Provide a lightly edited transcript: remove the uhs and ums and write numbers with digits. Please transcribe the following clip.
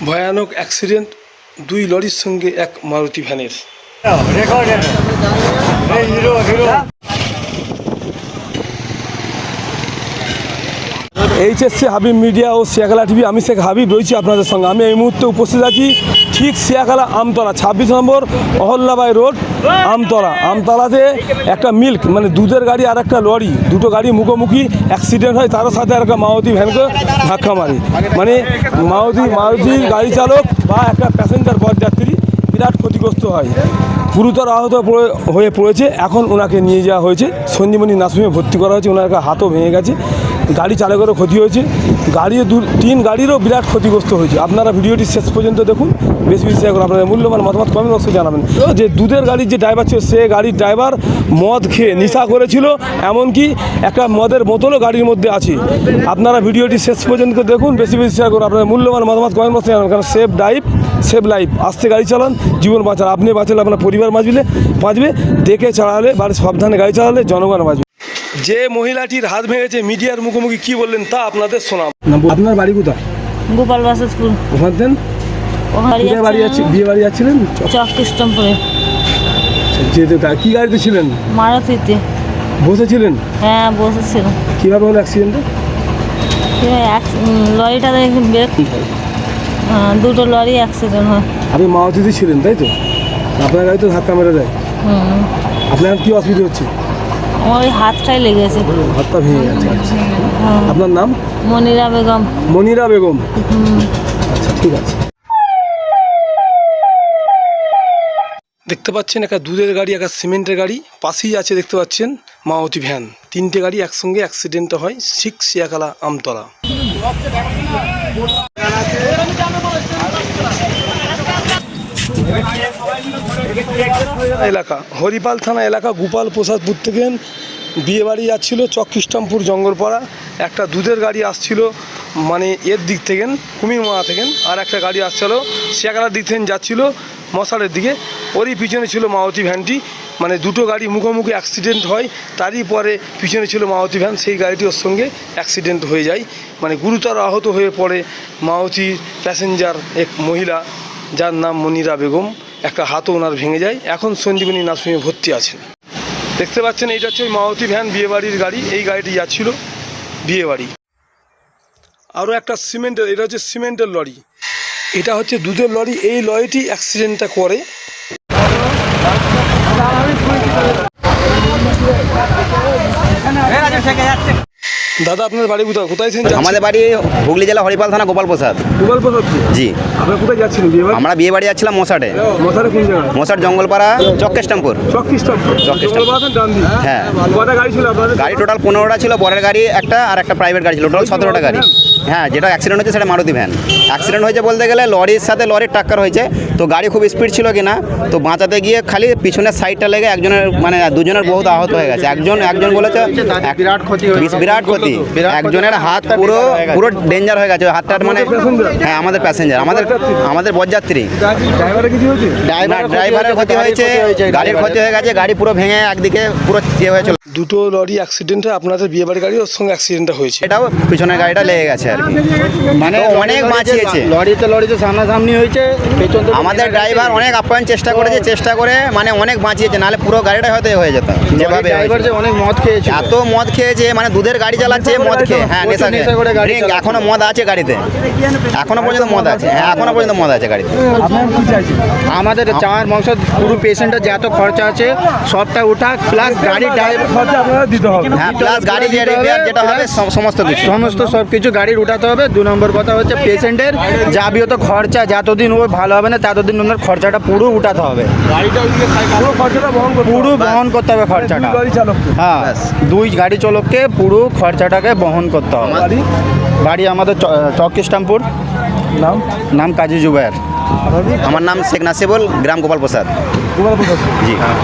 ভয়ানক অ্যাক্সিডেন্ট, দুই লরির সঙ্গে এক মারুতি ভ্যানের। এইচএসসি হাবিব মিডিয়া ও শিয়াখালা টিভি, আমি শেখ হাবিব রয়েছি আপনাদের সঙ্গে। আমি এই মুহূর্তে উপস্থিত আছি ঠিক শিয়াখালা আমতলা 26 নম্বর অহল্যাবাই রোড আমতলাতে একটা মিল্ক মানে দুধের গাড়ি আর একটা লরি, দুটো গাড়ি মুখোমুখি অ্যাক্সিডেন্ট হয়, তার সাথে আর একটা মারুতি ভ্যানকে ধাক্কা মারে। মানে মারুতি গাড়ি চালক বা একটা প্যাসেঞ্জার পথযাত্রী বিরাট ক্ষতিগ্রস্ত হয়, গুরুতর আহত হয়ে পড়েছে। এখন ওনাকে নিয়ে যাওয়া হয়েছে সঞ্জীবনী নার্সিংহোমে, ভর্তি করা হয়েছে। ওনার হাতও ভেঙে গেছে, গাড়ি চালকেরও ক্ষতি হয়েছে, তিন গাড়িরও বিরাট ক্ষতিগ্রস্ত হয়েছে। আপনারা ভিডিওটি শেষ পর্যন্ত দেখুন, বেশি শেয়ার করুন, আপনাদের মূল্যবান মতামত কমেন্ট বক্সে জানাবেন। যে দুধের গাড়ির যে ড্রাইভার ছিল, সে গাড়ির ড্রাইভার মদ খেয়ে নেশা করেছিল, এমনকি একটা মদের বোতলও গাড়ির মধ্যে আছে। আপনারা ভিডিওটি শেষ পর্যন্ত দেখুন, বেশি শেয়ার করুন, আপনাদের মূল্যবান মতামত কমেন্ট বক্সে জানাবেন। কারণ সেভ লাইফ, আস্তে গাড়ি চালান, জীবন বাঁচান। আপনি বাঁচালে আপনার পরিবার বাঁচবে, দেখে চালালে বা সাবধানে গাড়ি চালালে জনগণ বাঁচবে। যে মহিলাটির হাত ভেঙেছে মিডিয়ার মুখোমুখি কি বললেন তা আপনাদের শোনাব। আপনার বাড়ি কোথায়? গোপাল বাসাজপুর। ওখানে বিয়ে বাড়ি যাচ্ছিলেন? চকৃষ্টমপুরে। কি গাড়িতে ছিলেন? মারুতিতে। বসেছিলেন? হ্যাঁ বসেছিলাম। কীভাবে হলো অ্যাক্সিডেন্টটা? লরিটা ব্রেক, দুটো লরি অ্যাক্সিডেন্ট হয়। আপনি মারুতিতে ছিলেন তাই তো? আপনার গাড়ি তো ধাক্কা মেরে দেয়। আপনার কি অসুবিধা হচ্ছে? আমার ওই হাতটাই লেগেছে, হাতটা ভেঙে গেছে। আচ্ছা, আপনার নাম? মনিরা বেগম। মনিরা বেগম, আচ্ছা ঠিক আছে। দেখতে পাচ্ছেন একটা দুধের গাড়ি, একটা সিমেন্টের গাড়ি, পাশেই আছে দেখতে পাচ্ছেন মারুতি ভ্যান। তিনটে গাড়ি একসঙ্গে অ্যাক্সিডেন্টটা হয় ঠিক শিয়াখালা আমতলা এলাকা, হরিপাল থানা এলাকা, গোপাল প্রসাদপুর থেকে বিয়েবাড়ি যাচ্ছিল চকৃষ্টমপুর জঙ্গলপাড়া। একটা দুধের গাড়ি আসছিল মানে এর দিক থেকে, কুমিরমারা থেকে, আর একটা গাড়ি আসছিল শিয়াখালার দিক থেকে যাচ্ছিল মশালের দিকে। ওরই পিছনে ছিল মারুতি ভ্যানটি। মানে দুটো গাড়ি মুখোমুখি অ্যাক্সিডেন্ট হয়, তারই পরে পিছনে ছিল মারুতি ভ্যান, সেই গাড়িটি ওর সঙ্গে অ্যাক্সিডেন্ট হয়ে যায়। মানে গুরুতর আহত হয়ে পড়ে মারুতির প্যাসেঞ্জার এক মহিলা, যার নাম মনিরা বেগম। একটা হাতও ওনার ভেঙে যায়, এখন সঞ্জীবনী নার্সিংহোমে ভর্তি আছেন। দেখতে পাচ্ছেন এইটা হচ্ছে ওই মারুতি ভ্যান, বিয়েবাড়ির গাড়ি। এই গাড়িটি যাচ্ছিল বিয়েবাড়ি। আরও একটা সিমেন্টের, এটা হচ্ছে সিমেন্টের লরি, এটা হচ্ছে দুধের লরি। এই লরিটি অ্যাক্সিডেন্টটা করে। দাদা আপনার বাড়ি কোথায়? আমাদের বাড়ি হুগলি জেলা হরিপাল থানা গোপাল প্রসাদ। জি। আপনারা কোথায় যাচ্ছেন? আমরা বিয়ে বাড়ি যাচ্ছিলাম মশাটে। কোন জায়গা? মশাট জঙ্গলপাড়া চকৃষ্টমপুর। হ্যাঁ। গাড়ি টোটাল 15টা ছিল, বরের গাড়ি একটা আর একটা প্রাইভেট গাড়ি ছিল, টোটাল 17টা গাড়ি। হ্যাঁ, যেটা অ্যাক্সিডেন্ট হয়েছে সেটা মারুতি ভ্যান। অ্যাক্সিডেন্ট হয়েছে বলতে গেলে লরির সাথে লরির টাক্কার হয়েছে। তো গাড়ি খুব স্পিড ছিল কিনা, তো বাঁচাতে গিয়ে খালি পিছনের সাইডটা লেগে একজনের মানে দুজনের বহুত আহত হয়ে গেছে। একজন বলেছে বিরাট ক্ষতি, একজনের হাত পুরো ডেঞ্জার হয়ে গেছে। হাতটার মানে হ্যাঁ আমাদের প্যাসেঞ্জার, আমাদের বরযাত্রী। ড্রাইভারের ক্ষতি হয়েছে, গাড়ির ক্ষতি হয়ে গেছে, গাড়ি পুরো ভেঙে একদিকে পুরো হয়েছিল। দুটো লরি অ্যাক্সিডেন্টে আপনাদের বিয়েবাড়ি গাড়ি ওর সঙ্গে অ্যাক্সিডেন্টটা হয়েছে, এটাও পিছনের গাড়িটা লেগে গেছে আর কি। মানে অনেক বাঁচিয়েছে। লরিতে সামনাসামনি হয়েছে, আমাদের ড্রাইভার অনেক আপ্যায়ন চেষ্টা করে মানে অনেক বাঁচিয়েছে, নাহলে পুরো গাড়িটা হয়তো হয়ে যেত। যেভাবে অনেক মদ খেয়েছে, এত মদ খেয়েছে, মানে দুধের গাড়ি চালাচ্ছে মদ খেয়ে। হ্যাঁ, নেশা করে গাড়ি, এখনো মদ আছে গাড়িতে, এখনো পর্যন্ত মদ আছে। হ্যাঁ, এখনো পর্যন্ত মদ আছে গাড়িতে। আমাদের চাওয়ার মকসদ পুরো পেশেন্টের যত খরচা আছে সবটা উঠা, প্লাস গাড়ি ড্রাইভার খরচা আপনারা দিতে হবে। হ্যাঁ, প্লাস গাড়ি যেটা হবে সমস্ত সব কিছু গাড়ির উঠাতে হবে। 2 নম্বর কথা হচ্ছে পেশেন্টের যাবতীয় খরচা যতদিন ও ভালো হবে না ততদিন ওনার খরচাটা পুরো উঠাতে হবে, পুরো বহন করতে হবে খরচাটা। হ্যাঁ, 2 গাড়ি চালককে পুরো খরচাটাকে বহন করতে হবে। বাড়ি আমাদের চকৃষ্টমপুর। নাম কাজী জুবায়ের। আমার নাম শেখ নাসিবুল, গ্রাম গোপাল প্রসাদ। জি।